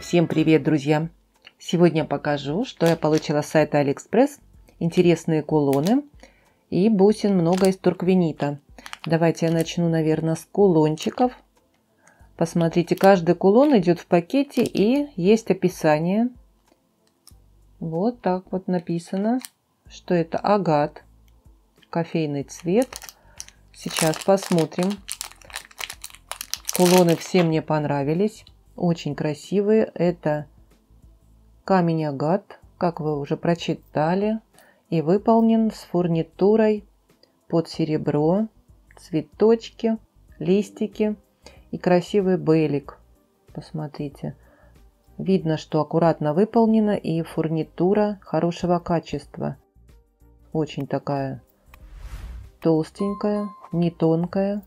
Всем привет, друзья! Сегодня покажу, что я получила с сайта AliExpress. Интересные кулоны и бусин много из турквенита. Давайте я начну, наверное, с кулончиков. Посмотрите, каждый кулон идет в пакете и есть описание. Вот так вот написано, что это агат, кофейный цвет. Сейчас посмотрим. Кулоны все мне понравились. Очень красивые. Это камень агат, как вы уже прочитали, и выполнен с фурнитурой под серебро, цветочки, листики и красивый бейлик. Посмотрите. Видно, что аккуратно выполнена и фурнитура хорошего качества. Очень такая толстенькая, не тонкая.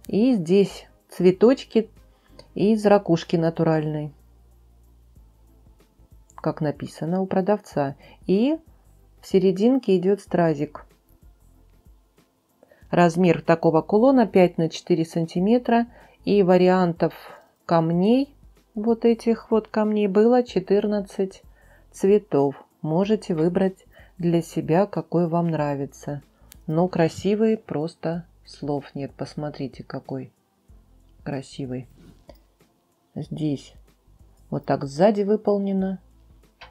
И здесь цветочки из ракушки натуральной, как написано у продавца. И в серединке идет стразик. Размер такого кулона 5 на 4 сантиметра. И вариантов камней, вот этих вот камней, было 14 цветов. Можете выбрать для себя, какой вам нравится. Но красивый, просто слов нет. Посмотрите, какой красивый. Здесь вот так сзади выполнено.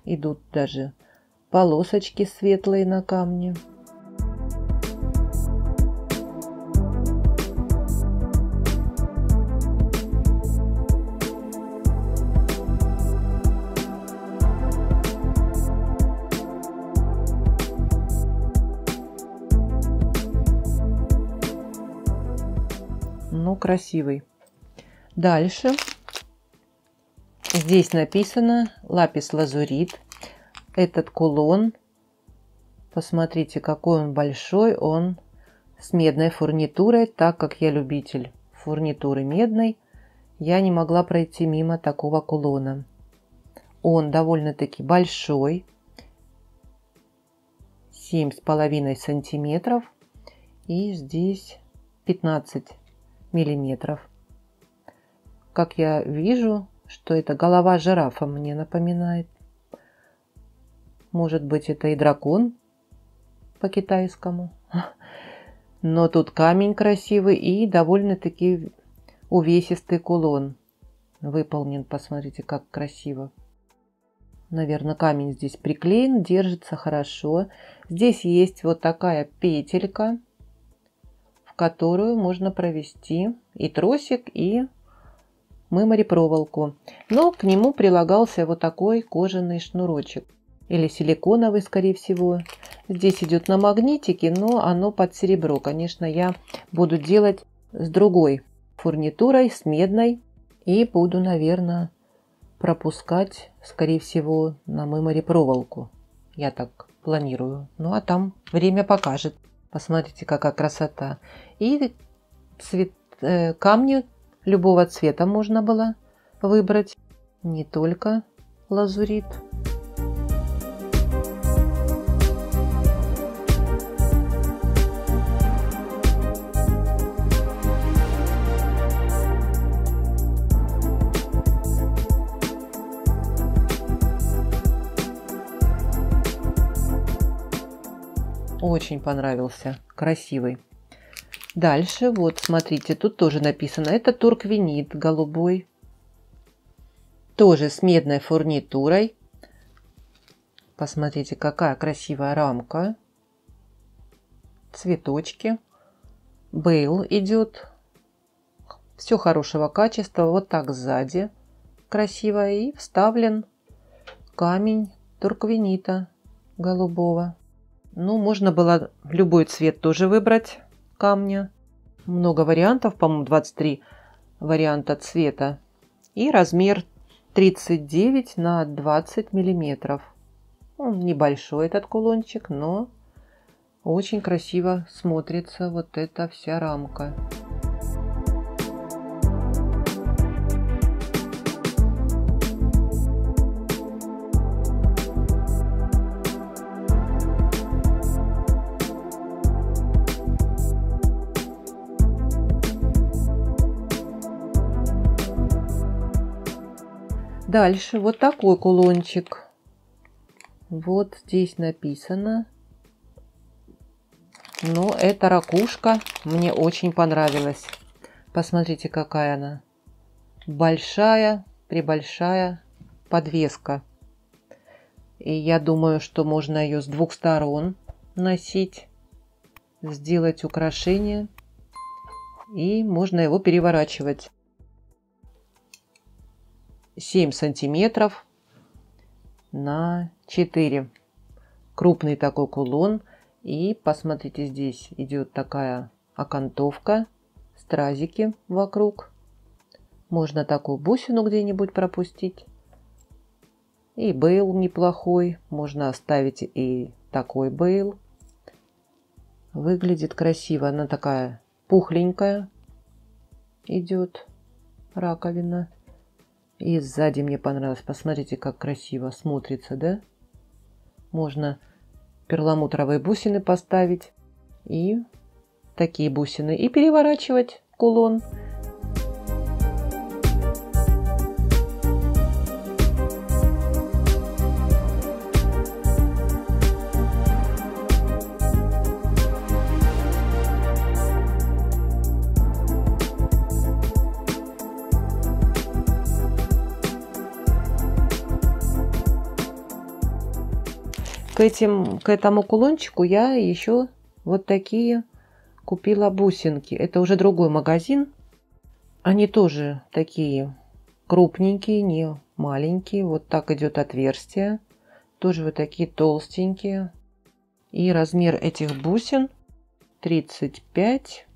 Идут даже полосочки светлые на камне. Ну, красивый. Дальше. Здесь написано лапис лазурит. Этот кулон, посмотрите, какой он большой. Он с медной фурнитурой. Так как я любитель фурнитуры медной, я не могла пройти мимо такого кулона. Он довольно-таки большой. 7,5 сантиметров. И здесь 15 миллиметров. Как я вижу, что это голова жирафа, мне напоминает. Может быть, это и дракон по-китайскому. Но тут камень красивый и довольно-таки увесистый кулон. Выполнен, посмотрите, как красиво. Наверное, камень здесь приклеен, держится хорошо. Здесь есть вот такая петелька, в которую можно провести и тросик, и мемори проволоку. Но к нему прилагался вот такой кожаный шнурочек. Или силиконовый, скорее всего. Здесь идет на магнитике, но оно под серебро. Конечно, я буду делать с другой фурнитурой, с медной. И буду, наверное, пропускать, скорее всего, на мемори проволоку. Я так планирую. Ну, а там время покажет. Посмотрите, какая красота. И камни любого цвета можно было выбрать, не только лазурит. Очень понравился, красивый. Дальше, вот, смотрите, тут тоже написано, это турквенит голубой. Тоже с медной фурнитурой. Посмотрите, какая красивая рамка. Цветочки. Бейл идет. Все хорошего качества. Вот так сзади красиво. И вставлен камень турквенита голубого. Ну, можно было любой цвет тоже выбрать камня. Много вариантов, по-моему, 23 варианта цвета. И размер 39 на 20 миллиметров. Он небольшой, этот кулончик, но очень красиво смотрится вот эта вся рамка. Дальше вот такой кулончик. Вот здесь написано. Но эта ракушка мне очень понравилась. Посмотрите, какая она. Большая, пребольшая подвеска. И я думаю, что можно ее с двух сторон носить, сделать украшение. И можно его переворачивать. 7 сантиметров на 4. Крупный такой кулон. И посмотрите, здесь идет такая окантовка, стразики вокруг. Можно такую бусину где-нибудь пропустить. И бейл неплохой. Можно оставить и такой бейл. Выглядит красиво. Она такая пухленькая. Идет раковина. И сзади мне понравилось. Посмотрите, как красиво смотрится, да? Можно перламутровые бусины поставить. И такие бусины. И переворачивать кулон. К этому кулончику я еще вот такие купила бусинки. Это уже другой магазин. Они тоже такие крупненькие, не маленькие. Вот так идет отверстие. Тоже вот такие толстенькие. И размер этих бусин 35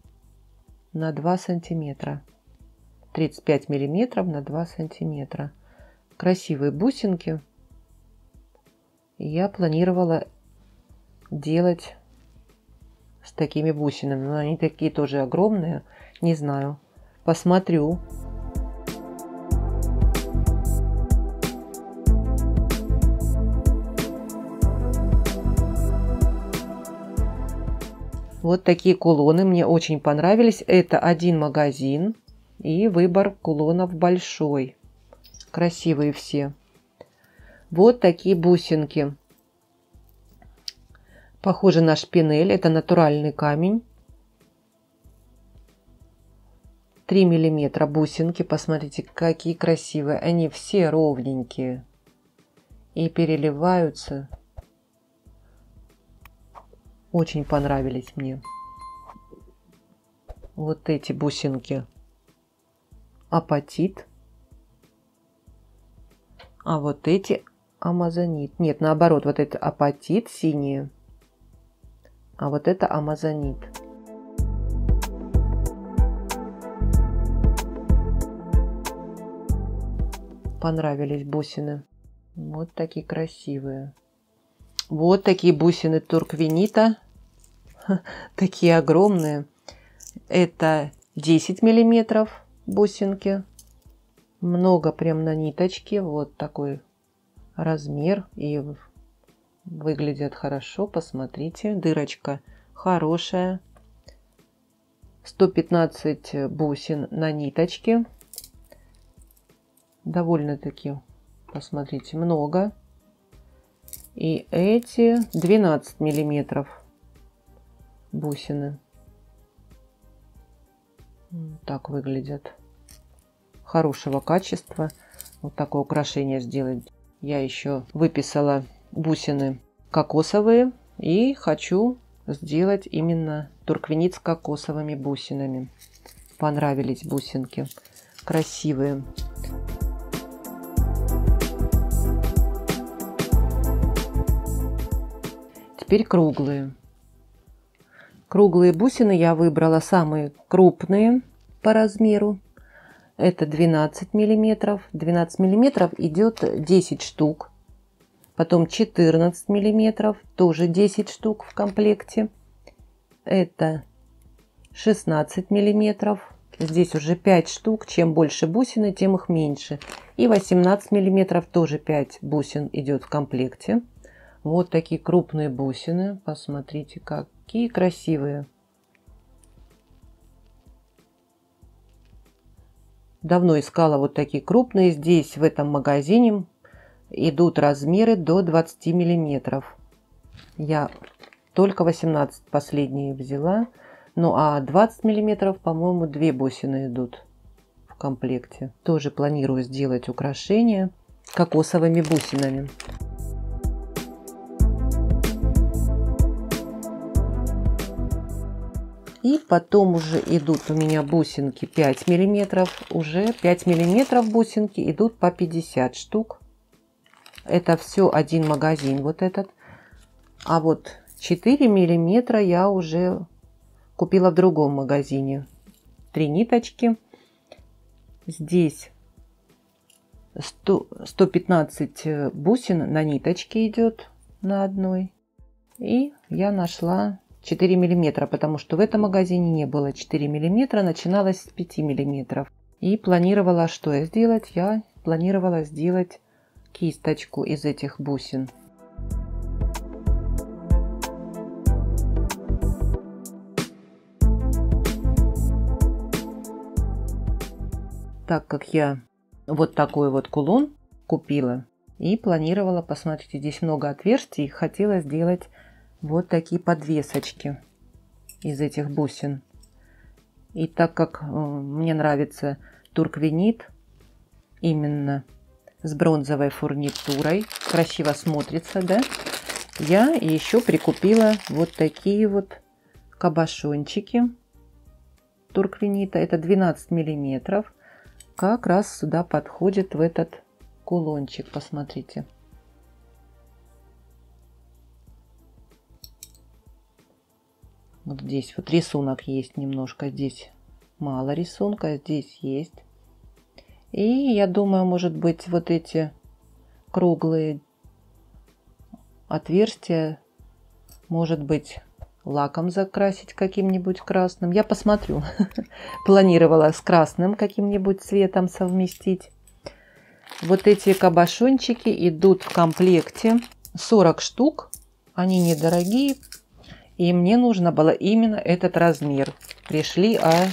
на 2 сантиметра. 35 миллиметров на 2 сантиметра. Красивые бусинки. Я планировала делать с такими бусинами. Но они такие тоже огромные. Не знаю. Посмотрю. Вот такие кулоны мне очень понравились. Это один магазин. И выбор кулонов большой. Красивые все. Вот такие бусинки. Похоже на шпинель. Это натуральный камень. 3 миллиметра бусинки. Посмотрите, какие красивые. Они все ровненькие. И переливаются. Очень понравились мне. Вот эти бусинки. Апатит. А вот эти амазонит. Нет, наоборот, вот это апатит синие. А вот это амазонит. Понравились бусины. Вот такие красивые. Вот такие бусины турквенита. Такие огромные. Это 10 миллиметров бусинки. Много прям на ниточке. Вот такой размер. И выглядят хорошо. Посмотрите. Дырочка хорошая. 115 бусин на ниточке. Довольно-таки, посмотрите, много. И эти 12 миллиметров бусины. Так выглядят. Хорошего качества. Вот такое украшение сделать. Я еще выписала бусины кокосовые. И хочу сделать именно турквенит с кокосовыми бусинами. Понравились бусинки. Красивые. Теперь круглые. Круглые бусины я выбрала самые крупные по размеру. Это 12 миллиметров. 12 миллиметров идет 10 штук. Потом 14 миллиметров. Тоже 10 штук в комплекте. Это 16 миллиметров. Здесь уже 5 штук. Чем больше бусины, тем их меньше. И 18 миллиметров тоже 5 бусин идет в комплекте. Вот такие крупные бусины. Посмотрите, какие красивые. Давно искала вот такие крупные. Здесь в этом магазине идут размеры до 20 миллиметров. Я только 18 последние взяла. Ну а 20 миллиметров, по-моему, 2 бусины идут в комплекте. Тоже планирую сделать украшение кокосовыми бусинами. И потом уже идут у меня бусинки 5 миллиметров. Уже 5 миллиметров бусинки идут по 50 штук. Это все один магазин вот этот. А вот 4 миллиметра я уже купила в другом магазине. 3 ниточки. Здесь 115 бусин на ниточке идет на одной. И я нашла 4 миллиметра, потому что в этом магазине не было 4 миллиметра, начиналось с 5 миллиметров. И планировала, что я сделать? Я планировала сделать кисточку из этих бусин. Так как я вот такой вот кулон купила и планировала, посмотрите, здесь много отверстий, хотела сделать вот такие подвесочки из этих бусин. И так как мне нравится турквенит именно с бронзовой фурнитурой, красиво смотрится, да, я еще прикупила вот такие вот кабошончики турквенита. Это 12 миллиметров. Как раз сюда подходит в этот кулончик, посмотрите. Вот здесь вот рисунок есть немножко, здесь мало рисунка, здесь есть. И я думаю, может быть, вот эти круглые отверстия, может быть, лаком закрасить каким-нибудь красным. Я посмотрю. Планировала с красным каким-нибудь цветом совместить. Вот эти кабошончики идут в комплекте 40 штук. Они недорогие. И мне нужно было именно этот размер. Пришли аж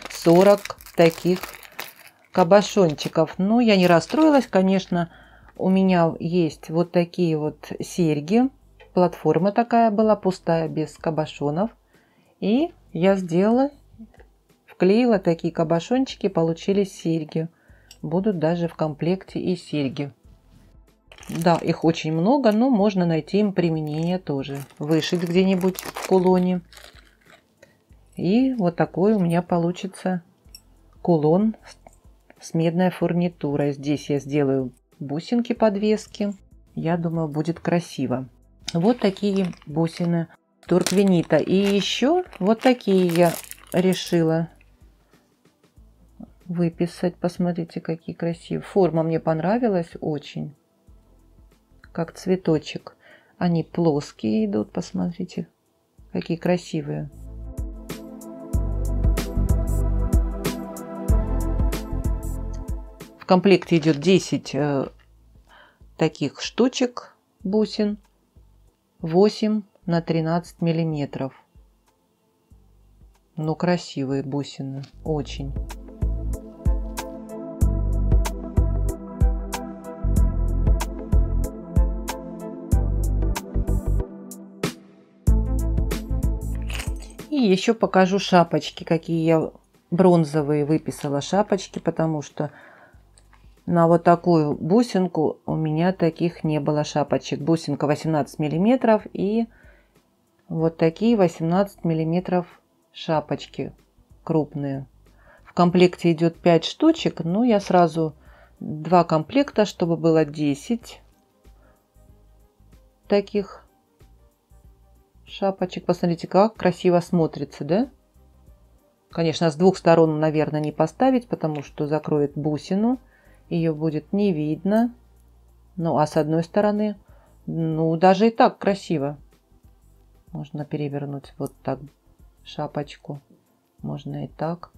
40 таких кабошончиков. Но я не расстроилась, конечно. У меня есть вот такие вот серьги. Платформа такая была, пустая, без кабошонов. И я сделала, вклеила такие кабошончики, получились серьги. Будут даже в комплекте и серьги. Да, их очень много, но можно найти им применение тоже. Вышить где-нибудь в кулоне. И вот такой у меня получится кулон с медной фурнитурой. Здесь я сделаю бусинки подвески. Я думаю, будет красиво. Вот такие бусины турквенита. И еще вот такие я решила выписать. Посмотрите, какие красивые. Форма мне понравилась очень. Как цветочек. Они плоские идут. Посмотрите, какие красивые. В комплекте идет 10 таких штучек бусин. 8 на 13 миллиметров. Ну, красивые бусины. Очень. И еще покажу шапочки, какие я бронзовые выписала шапочки, потому что на вот такую бусинку у меня таких не было шапочек. Бусинка 18 миллиметров и вот такие 18 миллиметров шапочки крупные. В комплекте идет 5 штучек, но я сразу 2 комплекта, чтобы было 10 таких шапочек. Посмотрите, как красиво смотрится, да? Конечно, с двух сторон, наверное, не поставить, потому что закроет бусину. Ее будет не видно. Ну, а с одной стороны, ну, даже и так красиво. Можно перевернуть вот так шапочку. Можно и так.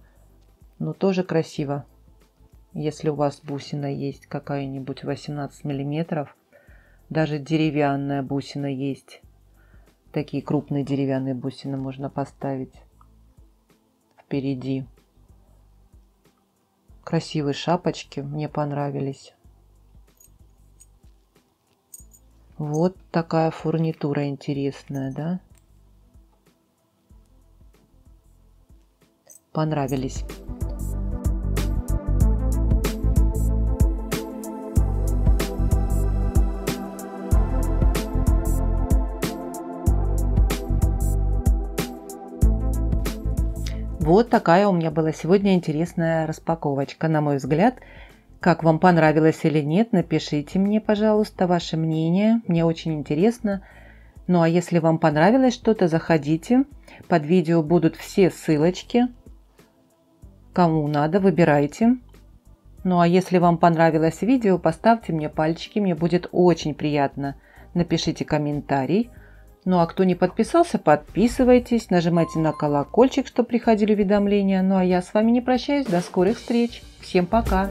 Но тоже красиво. Если у вас бусина есть какая-нибудь 18 миллиметров, даже деревянная бусина есть. Такие крупные деревянные бусины можно поставить впереди. Красивые шапочки, мне понравились. Вот такая фурнитура интересная, да? Понравились. Вот такая у меня была сегодня интересная распаковочка, на мой взгляд. Как вам понравилось или нет, напишите мне, пожалуйста, ваше мнение. Мне очень интересно. Ну а если вам понравилось что-то, заходите. Под видео будут все ссылочки. Кому надо, выбирайте. Ну а если вам понравилось видео, поставьте мне пальчики, мне будет очень приятно. Напишите комментарий. Ну а кто не подписался, подписывайтесь, нажимайте на колокольчик, чтобы приходили уведомления. Ну а я с вами не прощаюсь, до скорых встреч. Всем пока!